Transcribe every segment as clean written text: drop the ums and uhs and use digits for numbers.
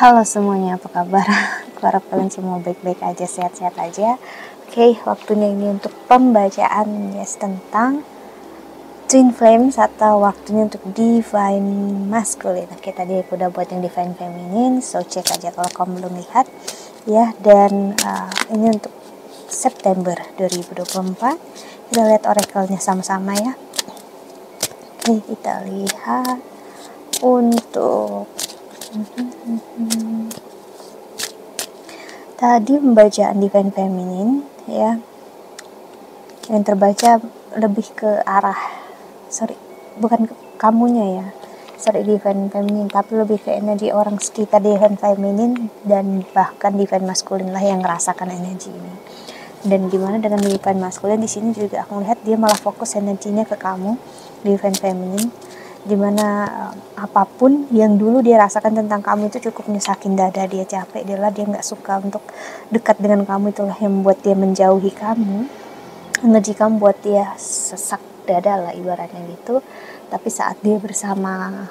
Halo semuanya, apa kabar? Aku harap kalian semua baik-baik aja, sehat-sehat aja. Oke, waktunya ini untuk pembacaan tentang Twin Flames atau waktunya untuk Divine Masculine. Oke, tadi aku udah buat yang Divine Feminine, so cek aja kalau kamu belum lihat ya. Dan ini untuk September 2024. Kita lihat oracle-nya sama-sama ya. Oke, kita lihat untuk tadi pembacaan Divine Feminine ya, yang terbaca lebih ke arah bukan ke kamunya ya, Divine Feminine, tapi lebih ke energi orang sekitar Divine Feminine dan bahkan Divine Masculine lah yang merasakan energi ini. Dan gimana dengan Divine Masculine di sini juga aku lihat dia malah fokus energinya ke kamu Divine Feminine, dimana apapun yang dulu dia rasakan tentang kamu itu cukup nyesakin dada dia, capek dia nggak suka untuk dekat dengan kamu, itulah yang membuat dia menjauhi kamu. Energi kamu buat dia sesak dada lah ibaratnya gitu. Tapi saat dia bersama,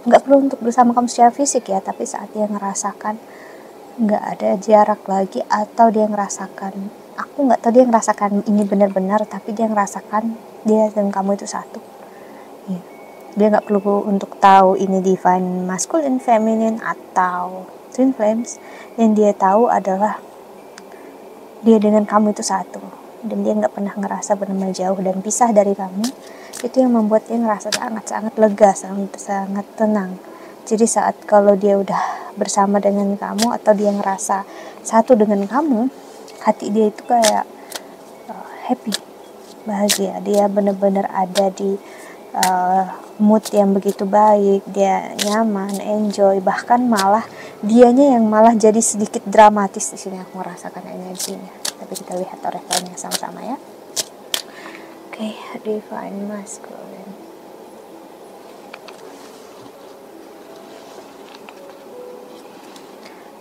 nggak perlu untuk bersama kamu secara fisik ya, tapi saat dia ngerasakan nggak ada jarak lagi, atau dia ngerasakan, aku nggak tahu dia ngerasakan ini benar-benar, tapi dia ngerasakan dia dan kamu itu satu. Dia nggak perlu untuk tahu ini Divine Masculine, Feminine, atau Twin Flames. Yang dia tahu adalah dia dengan kamu itu satu, dan dia nggak pernah ngerasa benar-benar jauh dan pisah dari kamu. Itu yang membuat dia ngerasa sangat-sangat lega, sangat tenang. Jadi saat kalau dia udah bersama dengan kamu atau dia ngerasa satu dengan kamu, hati dia itu kayak happy, bahagia. Dia benar-benar ada di mood yang begitu baik, dia nyaman, enjoy, bahkan malah dianya yang malah jadi sedikit dramatis di sini aku merasakan energinya. Tapi kita lihat oracle-nya sama-sama ya. Oke, Divine Masculine.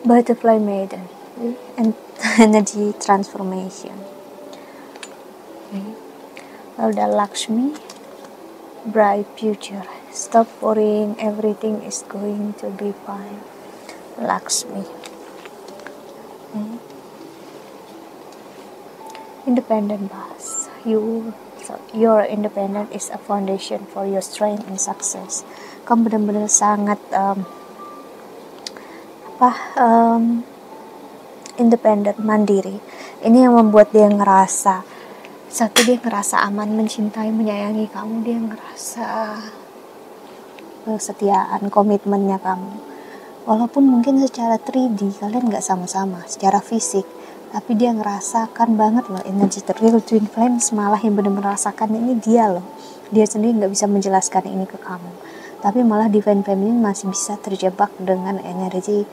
Butterfly Maiden and energy transformation. Lalu ada Lakshmi, bright future. Stop worrying, everything is going to be fine. Lakshmi. Independent boss. Your independent is a foundation for your strength and success. Kamu benar-benar sangat independent, mandiri. Ini yang membuat dia ngerasa dia ngerasa aman, mencintai, menyayangi kamu. Dia ngerasa kesetiaan, komitmennya kamu. Walaupun mungkin secara 3D kalian nggak sama-sama secara fisik, tapi dia ngerasakan banget loh energi real Twin Flames. Malah yang benar-benar rasakan ini dia loh. Dia sendiri nggak bisa menjelaskan ini ke kamu, tapi malah Divine Feminine masih bisa terjebak dengan energi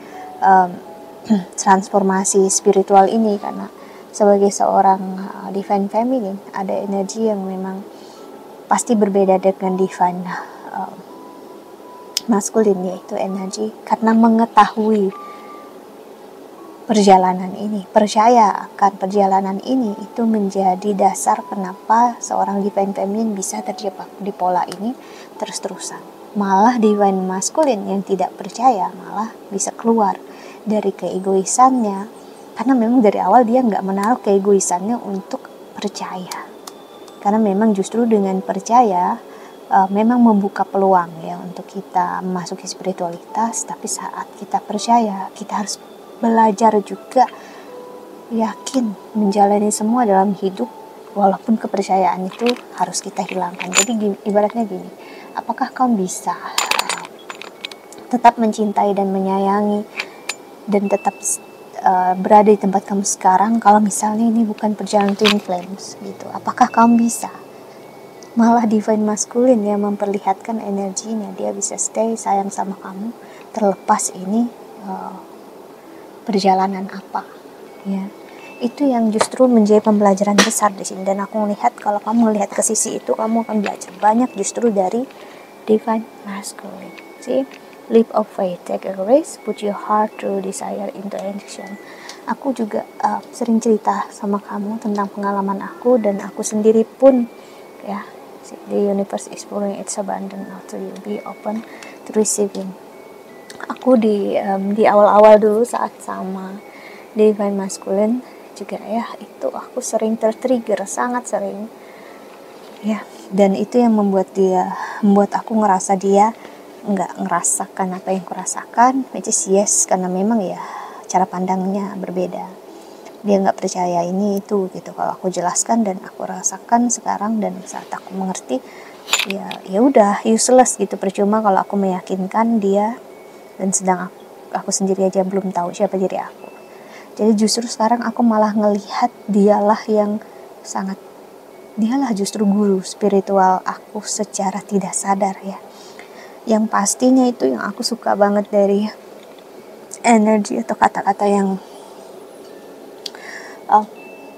transformasi spiritual ini, karena sebagai seorang Divine Feminine ada energi yang memang pasti berbeda dengan Divine Masculine, yaitu energi karena mengetahui perjalanan ini, percaya akan perjalanan ini, itu menjadi dasar kenapa seorang Divine Feminine bisa terjebak di pola ini terus-terusan. Malah Divine Masculine yang tidak percaya malah bisa keluar dari keegoisannya, karena memang dari awal dia nggak menaruh keegoisannya untuk percaya. Karena memang justru dengan percaya memang membuka peluang ya untuk kita memasuki spiritualitas. Tapi saat kita percaya, kita harus belajar juga yakin menjalani semua dalam hidup, walaupun kepercayaan itu harus kita hilangkan. Jadi ibaratnya gini, apakah kamu bisa tetap mencintai dan menyayangi dan tetap berada di tempat kamu sekarang kalau misalnya ini bukan perjalanan Twin Flames gitu? Apakah kamu bisa? Malah Divine Masculine yang memperlihatkan energinya, dia bisa stay sayang sama kamu terlepas ini perjalanan apa ya. Itu yang justru menjadi pembelajaran besar di sini. Dan aku melihat kalau kamu melihat ke sisi itu, kamu akan belajar banyak justru dari Divine Masculine. See? Leap of faith, take a risk, put your heart to desire into action. Aku juga sering cerita sama kamu tentang pengalaman aku, dan aku sendiri pun ya, the universe is pouring its abundance out to you. Be open to receiving. aku di awal-awal dulu saat sama Divine Masculine juga ya, itu aku sering tertrigger, sangat sering ya, dan itu yang membuat aku ngerasa dia nggak ngerasakan apa yang kurasakan, which is yes, karena memang ya cara pandangnya berbeda, dia nggak percaya ini itu gitu. Kalau aku jelaskan dan aku rasakan sekarang dan saat aku mengerti, ya udah useless gitu, percuma kalau aku meyakinkan dia dan sedang aku sendiri aja belum tahu siapa diri aku. Jadi justru sekarang aku malah ngelihat dialah justru guru spiritual aku secara tidak sadar ya. Yang pastinya itu yang aku suka banget dari energi atau kata-kata yang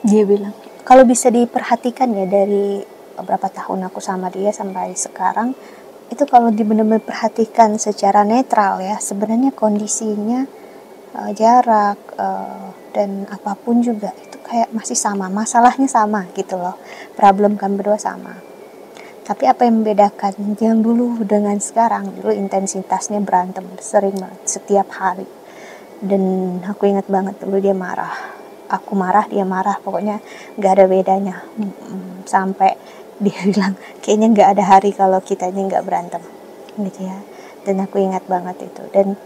dia bilang, kalau bisa diperhatikan ya dari beberapa tahun aku sama dia sampai sekarang, itu kalau benar-benar perhatikan secara netral ya, sebenarnya kondisinya jarak dan apapun juga itu kayak masih sama, masalahnya sama gitu loh, problem kami berdua sama. Tapi apa yang membedakan yang dulu dengan sekarang, dulu intensitasnya berantem sering banget setiap hari, dan aku ingat banget dulu dia marah, aku marah, dia marah, pokoknya nggak ada bedanya. Sampai dia bilang kayaknya nggak ada hari kalau kita ini nggak berantem gitu ya. Dan aku ingat banget itu, dan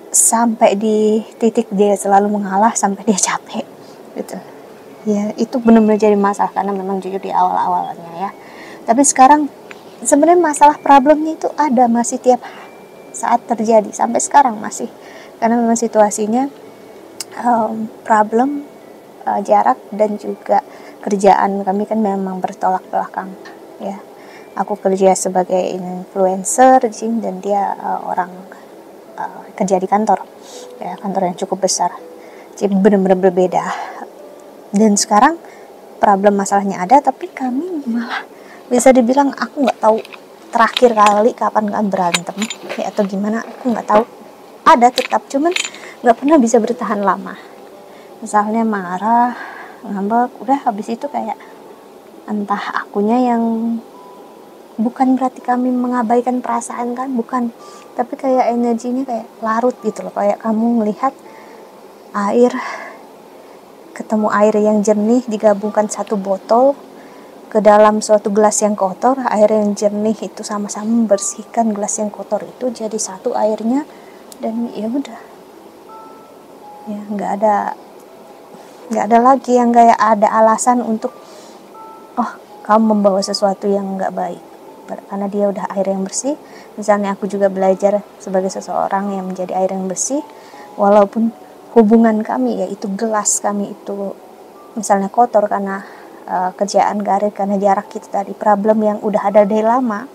sampai di titik dia selalu mengalah sampai dia capek gitu ya. Itu benar-benar jadi masalah karena memang jujur di awal-awalnya ya. Tapi sekarang sebenarnya masalah problemnya itu ada, masih tiap saat terjadi sampai sekarang masih, karena memang situasinya problem, jarak, dan juga kerjaan kami kan memang bertolak belakang ya. Aku kerja sebagai influencer di sini dan dia orang kerja di kantor ya, kantor yang cukup besar, jadi benar-benar berbeda. Dan sekarang problem masalahnya ada, tapi kami malah bisa dibilang aku nggak tahu terakhir kali kapan kan berantem ya atau gimana, aku nggak tahu, ada tetap, cuman nggak pernah bisa bertahan lama. Misalnya marah, ngambek, udah habis itu kayak entah akunya yang, bukan berarti kami mengabaikan perasaan kan, bukan, tapi kayak energinya kayak larut gitu loh, kayak kamu melihat air, ketemu air yang jernih digabungkan satu botol ke dalam suatu gelas yang kotor, air yang jernih itu sama-sama membersihkan gelas yang kotor itu jadi satu airnya, dan ya udah ya, nggak ada lagi yang kayak ada alasan untuk kamu membawa sesuatu yang nggak baik, karena dia udah air yang bersih. Misalnya aku juga belajar sebagai seseorang yang menjadi air yang bersih, walaupun hubungan kami yaitu gelas kami itu misalnya kotor karena kerjaan karir, karena jarak kita tadi, problem yang udah ada dari lama,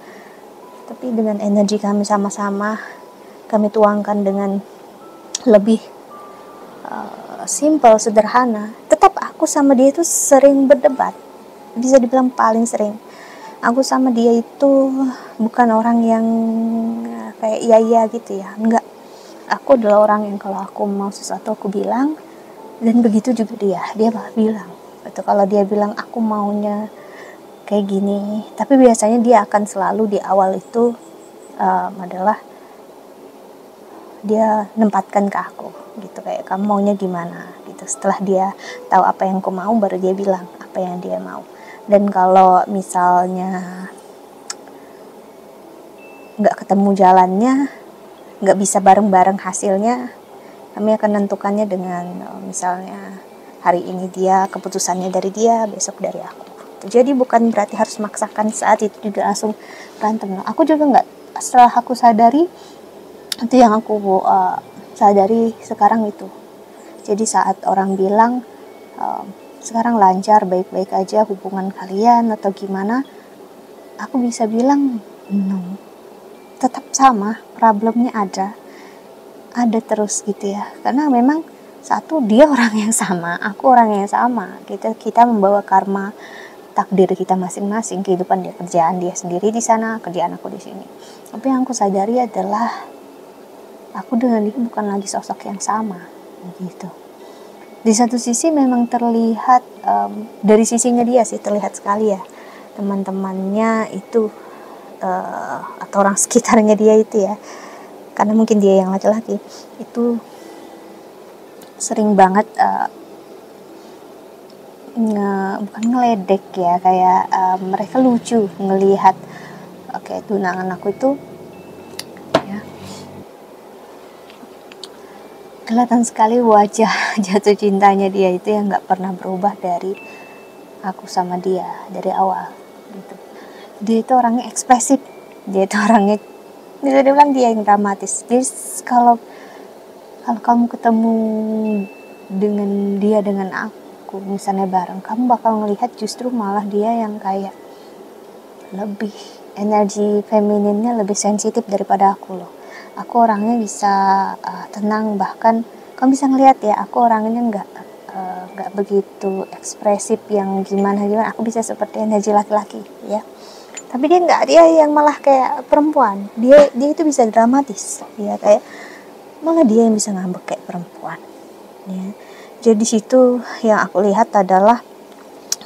tapi dengan energi kami sama-sama kami tuangkan dengan lebih simple, sederhana. Tetap aku sama dia itu sering berdebat, bisa dibilang paling sering. Aku sama dia itu bukan orang yang kayak iya gitu ya, enggak. Aku adalah orang yang kalau aku mau sesuatu aku bilang, dan begitu juga dia bilang gitu. Kalau dia bilang aku maunya kayak gini, tapi biasanya dia akan selalu di awal itu adalah dia nempatkan ke aku gitu, kayak kamu maunya gimana gitu. Setelah dia tahu apa yang aku mau, baru dia bilang apa yang dia mau. Dan kalau misalnya nggak ketemu jalannya, nggak bisa bareng-bareng hasilnya, kami akan menentukannya dengan misalnya hari ini dia, keputusannya dari dia, besok dari aku. Jadi bukan berarti harus memaksakan saat itu juga langsung berantem. Aku juga nggak, setelah aku sadari, itu yang aku sadari sekarang itu. Jadi saat orang bilang sekarang lancar, baik-baik aja hubungan kalian atau gimana, aku bisa bilang no, tetap sama, problemnya ada terus gitu ya. Karena memang satu, dia orang yang sama, aku orang yang sama, kita membawa karma takdir kita masing-masing, kehidupan dia, kerjaan dia sendiri di sana, kerjaan aku di sini. Tapi yang aku sadari adalah aku dengan dia bukan lagi sosok yang sama gitu. Di satu sisi memang terlihat dari sisinya dia sih terlihat sekali ya, teman-temannya itu atau orang sekitarnya dia itu ya, karena mungkin dia yang laki-laki itu sering banget bukan ngeledek ya, kayak mereka lucu ngelihat tunangan aku itu ya, kelihatan sekali wajah jatuh cintanya dia itu yang nggak pernah berubah dari aku sama dia dari awal gitu. Dia itu orangnya ekspresif, dia itu orangnya bisa dibilang dia yang dramatis. Jadi kalau kamu ketemu dengan dia dengan aku misalnya bareng, kamu bakal ngelihat justru malah dia yang kayak lebih energi femininnya lebih sensitif daripada aku loh. Aku orangnya bisa tenang, bahkan kamu bisa ngelihat ya, aku orangnya nggak begitu ekspresif yang gimana. Aku bisa seperti energi laki-laki ya, tapi dia yang malah kayak perempuan. Dia itu bisa dramatis ya, kayak malah dia yang bisa ngambek kayak perempuan ya. Jadi situ yang aku lihat adalah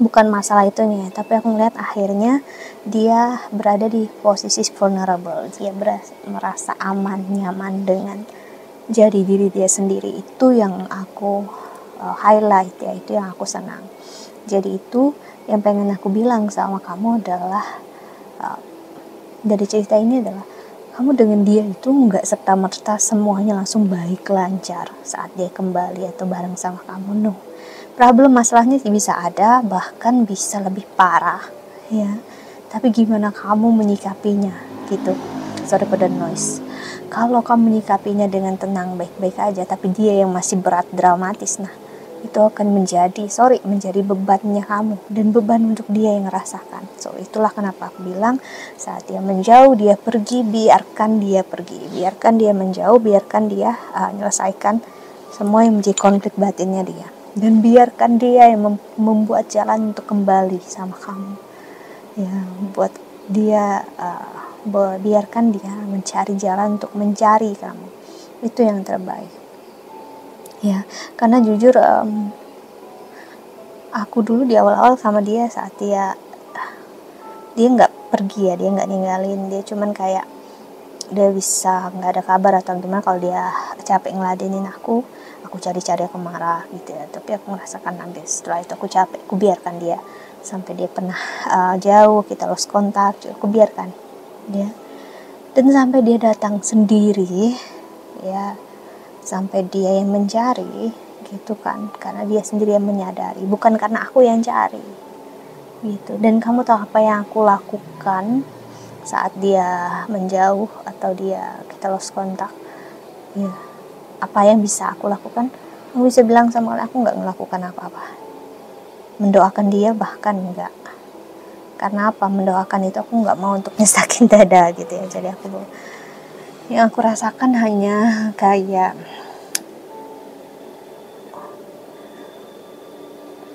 bukan masalah itunya, tapi aku ngeliat akhirnya dia berada di posisi vulnerable. Dia merasa aman, nyaman dengan jadi diri dia sendiri. Itu yang aku highlight ya, itu yang aku senang. Jadi itu yang pengen aku bilang sama kamu adalah dari cerita ini adalah kamu dengan dia itu nggak serta-merta semuanya langsung baik lancar saat dia kembali atau bareng sama kamu. No, problem masalahnya bisa ada, bahkan bisa lebih parah ya, tapi gimana kamu menyikapinya gitu. Sorry for the noise. Kalau kamu menyikapinya dengan tenang baik-baik aja, tapi dia yang masih berat dramatis, nah itu akan menjadi bebannya kamu dan beban untuk dia yang ngerasakan. So itulah kenapa aku bilang saat dia menjauh, dia pergi, biarkan dia pergi, biarkan dia menjauh, biarkan dia menyelesaikan semua yang menjadi konflik batinnya dia, dan biarkan dia yang membuat jalan untuk kembali sama kamu ya, biarkan dia mencari jalan untuk mencari kamu. Itu yang terbaik ya, karena jujur aku dulu di awal-awal sama dia, saat dia nggak pergi ya, dia nggak ninggalin, dia cuman kayak dia bisa nggak ada kabar atau gimana, kalau dia capek ngeladenin aku cari-cari, aku marah gitu ya, tapi aku merasakan nanti setelah itu aku capek, aku biarkan dia sampai dia pernah jauh, kita lost kontak, aku biarkan dia, dan sampai dia datang sendiri ya, sampai dia yang mencari gitu kan, karena dia sendiri yang menyadari, bukan karena aku yang cari gitu. Dan kamu tahu apa yang aku lakukan saat dia menjauh atau kita lost kontak ya, apa yang bisa aku lakukan? Aku bisa bilang sama aku nggak melakukan apa-apa, mendoakan dia bahkan enggak. Karena apa? Mendoakan itu aku nggak mau untuk nyesakin dada gitu ya. Jadi yang aku rasakan hanya kayak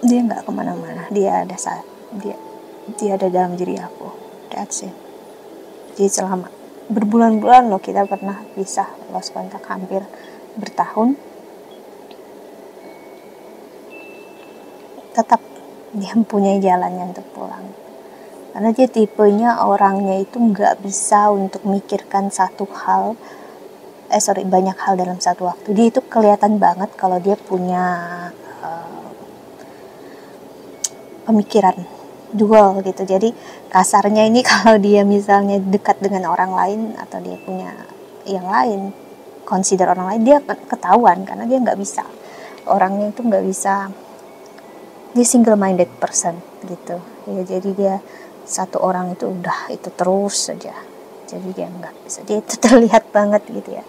dia nggak kemana-mana, dia ada dalam diri aku, that's it. Jadi selama berbulan-bulan loh kita pernah bisa lost kontak, hampir bertahun, tetap dia mempunyai jalannya untuk pulang, karena dia tipenya orangnya itu nggak bisa untuk mikirkan banyak hal dalam satu waktu. Dia itu kelihatan banget kalau dia punya pemikiran dual gitu. Jadi kasarnya ini kalau dia misalnya dekat dengan orang lain atau dia punya yang lain, consider orang lain, dia ketahuan karena dia nggak bisa, orangnya itu nggak bisa, dia single minded person gitu ya. Jadi dia satu orang itu udah itu terus saja, jadi dia nggak bisa, dia itu terlihat banget gitu ya.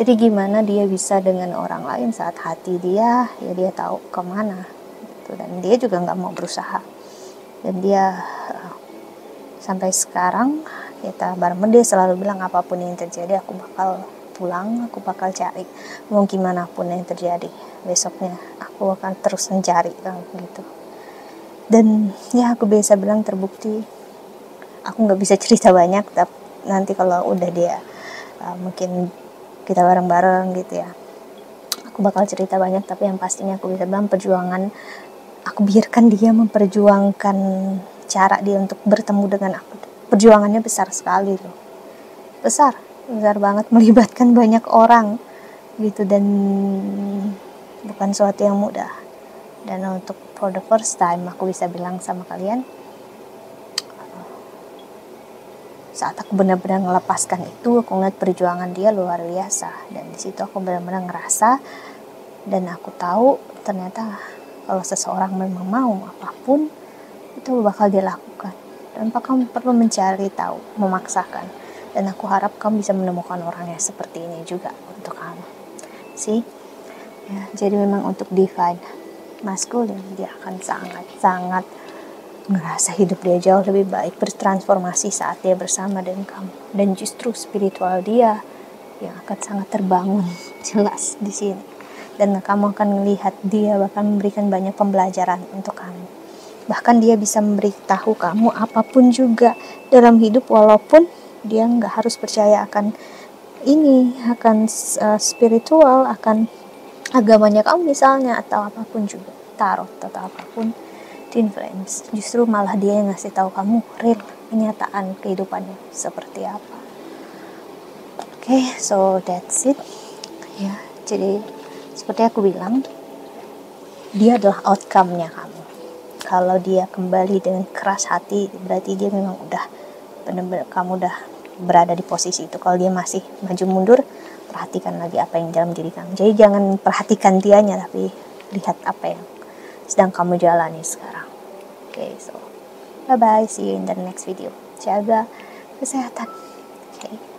Jadi gimana dia bisa dengan orang lain saat hati dia ya dia tahu kemana gitu, dan dia juga nggak mau berusaha. Dan dia sampai sekarang kita bareng, dia selalu bilang apapun yang terjadi aku bakal pulang, aku bakal cari, mau gimana pun yang terjadi besoknya aku akan terus mencari gitu. Dan ya aku biasa bilang terbukti, aku nggak bisa cerita banyak, tapi nanti kalau udah dia mungkin kita bareng-bareng gitu ya, aku bakal cerita banyak. Tapi yang pastinya aku bisa bilang perjuangan, aku biarkan dia memperjuangkan cara dia untuk bertemu dengan aku. Perjuangannya besar sekali loh, besar besar banget, melibatkan banyak orang gitu, dan bukan suatu yang mudah. Dan untuk for the first time aku bisa bilang sama kalian, saat aku benar-benar melepaskan itu, aku ngeliat perjuangan dia luar biasa, dan di situ aku benar-benar ngerasa, dan aku tahu ternyata kalau seseorang memang mau apapun itu bakal dia lakukan, tanpa kamu perlu mencari tahu, memaksakan. Dan aku harap kamu bisa menemukan orang yang seperti ini juga untuk kamu sih ya. Jadi memang untuk divine masculine, dia akan sangat-sangat ngerasa hidup dia jauh lebih baik, bertransformasi saat dia bersama dengan kamu, dan justru spiritual dia yang akan sangat terbangun jelas di sini. Dan kamu akan melihat dia bahkan memberikan banyak pembelajaran untuk kamu. Bahkan dia bisa memberitahu kamu apapun juga dalam hidup, walaupun dia nggak harus percaya akan ini, akan spiritual, akan agamanya kamu misalnya, atau apapun juga, tarot atau apapun, twin flames. Justru malah dia yang ngasih tahu kamu real, kenyataan kehidupannya seperti apa. Oke, so that's it ya. Jadi seperti aku bilang, dia adalah outcome-nya kamu. Kalau dia kembali dengan keras hati, berarti dia memang udah benar-benar, kamu udah berada di posisi itu. Kalau dia masih maju mundur, perhatikan lagi apa yang dalam diri kamu. Jadi jangan perhatikan dianya, tapi lihat apa yang sedang kamu jalani sekarang. Oke, so bye bye, see you in the next video. Jaga kesehatan. Oke.